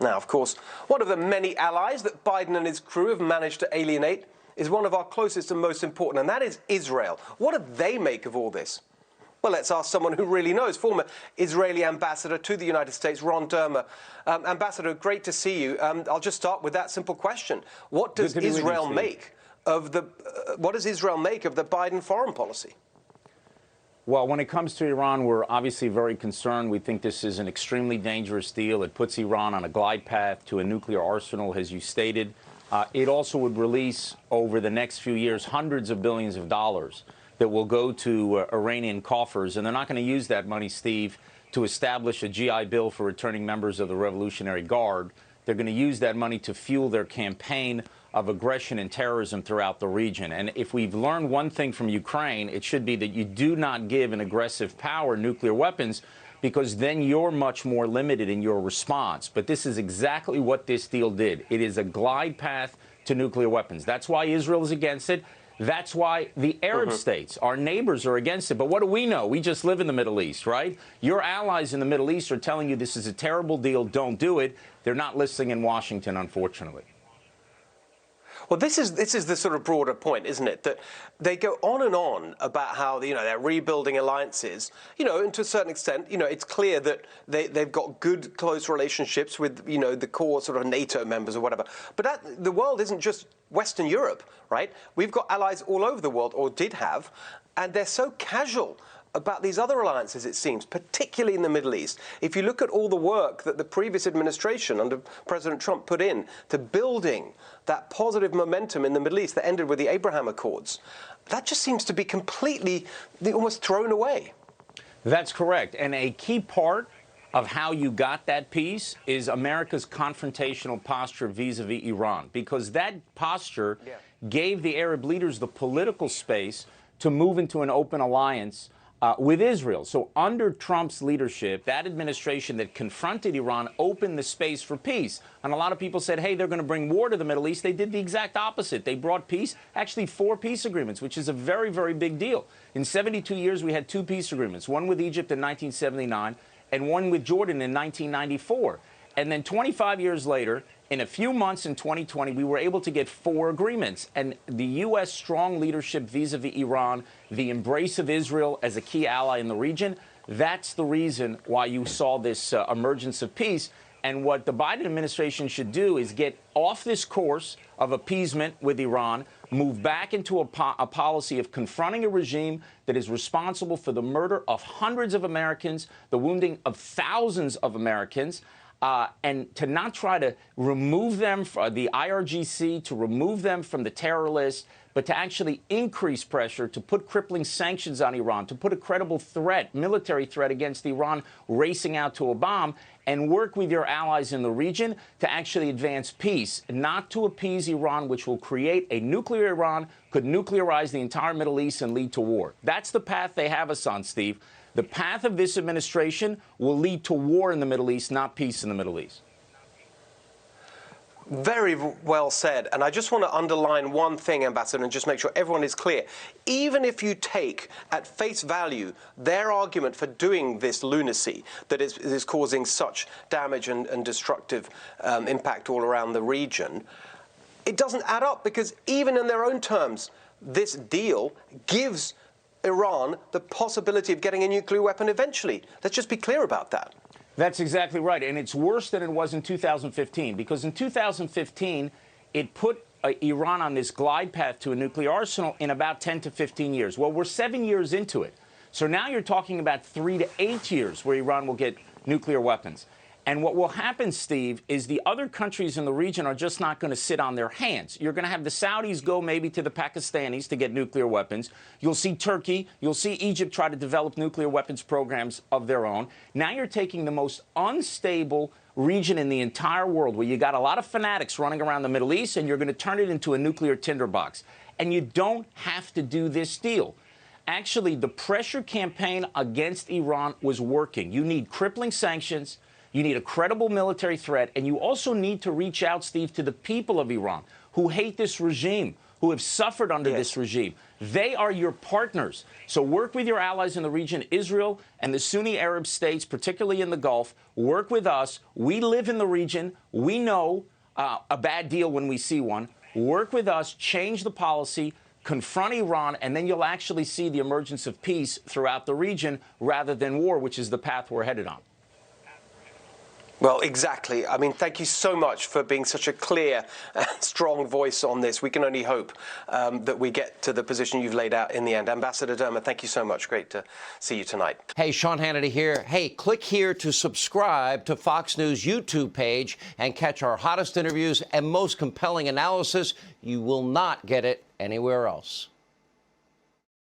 Now, of course, one of the many allies that Biden and his crew have managed to alienate is one of our closest and most important, and that is Israel. What do they make of all this? Well, let's ask someone who really knows, former Israeli ambassador to the United States, Ron Dermer. Ambassador, great to see you. I'll just start with that simple question. What does Israel make of the Biden foreign policy? Well, when it comes to Iran, we're obviously very concerned. We think this is an extremely dangerous deal. It puts Iran on a glide path to a nuclear arsenal, as you stated. It also would release, over the next few years, hundreds of billions of dollars that will go to Iranian coffers. And they're not going to use that money, Steve, to establish a GI Bill for returning members of the Revolutionary Guard. They're going to use that money to fuel their campaign of aggression and terrorism throughout the region. And if we've learned one thing from Ukraine, it should be that you do not give an aggressive power nuclear weapons, because then you're much more limited in your response. But this is exactly what this deal did. It is a glide path to nuclear weapons. That's why Israel is against it. That's why the Arab states, our neighbors, are against it. But what do we know? We just live in the Middle East, right? Your allies in the Middle East are telling you this is a terrible deal, don't do it. They're not listening in Washington, unfortunately. Well, this is the sort of broader point, isn't it? That they go on and on about how, they're rebuilding alliances, and to a certain extent, it's clear that they've got good, close relationships with, the core sort of NATO members or whatever. But the world isn't just Western Europe, right? We've got allies all over the world, or did have, and they're so casual about these other alliances, it seems, particularly in the Middle East. If you look at all the work that the previous administration under President Trump put in to building that positive momentum in the Middle East that ended with the Abraham Accords, that just seems to be completely, almost thrown away. That's correct. And a key part of how you got that peace is America's confrontational posture vis-a-vis Iran, because that posture gave the Arab leaders the political space to move into an open alliance with Israel. So under Trump's leadership, that administration that confronted Iran opened the space for peace. And a lot of people said, hey, they're going to bring war to the Middle East. They did the exact opposite. They brought peace, actually 4 peace agreements, which is a very, very big deal. In 72 years, we had 2 peace agreements, one with Egypt in 1979 and one with Jordan in 1994. And then 25 years later, in a few months in 2020, we were able to get 4 agreements. And the U.S. strong leadership vis-a-vis Iran, the embrace of Israel as a key ally in the region, that's the reason why you saw this emergence of peace. And what the Biden administration should do is get off this course of appeasement with Iran, move back into a policy of confronting a regime that is responsible for the murder of hundreds of Americans, the wounding of thousands of Americans, and to not try to remove them from the IRGC, to remove them from the terror list, but to actually increase pressure, to put crippling sanctions on Iran, to put a credible threat, military threat against Iran racing out to a bomb, and work with your allies in the region to actually advance peace, not to appease Iran, which will create a nuclear Iran, could nuclearize the entire Middle East and lead to war. That's the path they have us on, Steve. The path of this administration will lead to war in the Middle East, not peace in the Middle East. Very well said. And I just want to underline one thing, Ambassador, and just make sure everyone is clear. Even if you take at face value their argument for doing this lunacy that is causing such damage and destructive impact all around the region, it doesn't add up, because even in their own terms, this deal gives Iran the possibility of getting a nuclear weapon eventually. Let's just be clear about that. That's exactly right. And it's worse than it was in 2015, because in 2015, it put Iran on this glide path to a nuclear arsenal in about 10 to 15 years. Well, we're 7 years into it. So now you're talking about 3 to 8 years where Iran will get nuclear weapons. And what will happen, Steve, is the other countries in the region are just not going to sit on their hands. You're going to have the Saudis go maybe to the Pakistanis to get nuclear weapons. You'll see Turkey, you'll see Egypt try to develop nuclear weapons programs of their own. Now you're taking the most unstable region in the entire world, where you got a lot of fanatics running around the Middle East, and you're going to turn it into a nuclear tinderbox. And you don't have to do this deal. Actually, the pressure campaign against Iran was working. You need crippling sanctions. You need a credible military threat, and you also need to reach out, Steve, to the people of Iran who hate this regime, who have suffered under this regime. They are your partners. So work with your allies in the region, Israel and the Sunni Arab states, particularly in the Gulf. Work with us. We live in the region. We know a bad deal when we see one. Work with us, change the policy, confront Iran, and then you'll actually see the emergence of peace throughout the region rather than war, which is the path we're headed on. Well, exactly. I mean, thank you so much for being such a clear and strong voice on this. We can only hope that we get to the position you've laid out in the end. Ambassador Dermer, thank you so much. Great to see you tonight. Hey, Sean Hannity here. Hey, click here to subscribe to Fox News YouTube page and catch our hottest interviews and most compelling analysis. You will not get it anywhere else.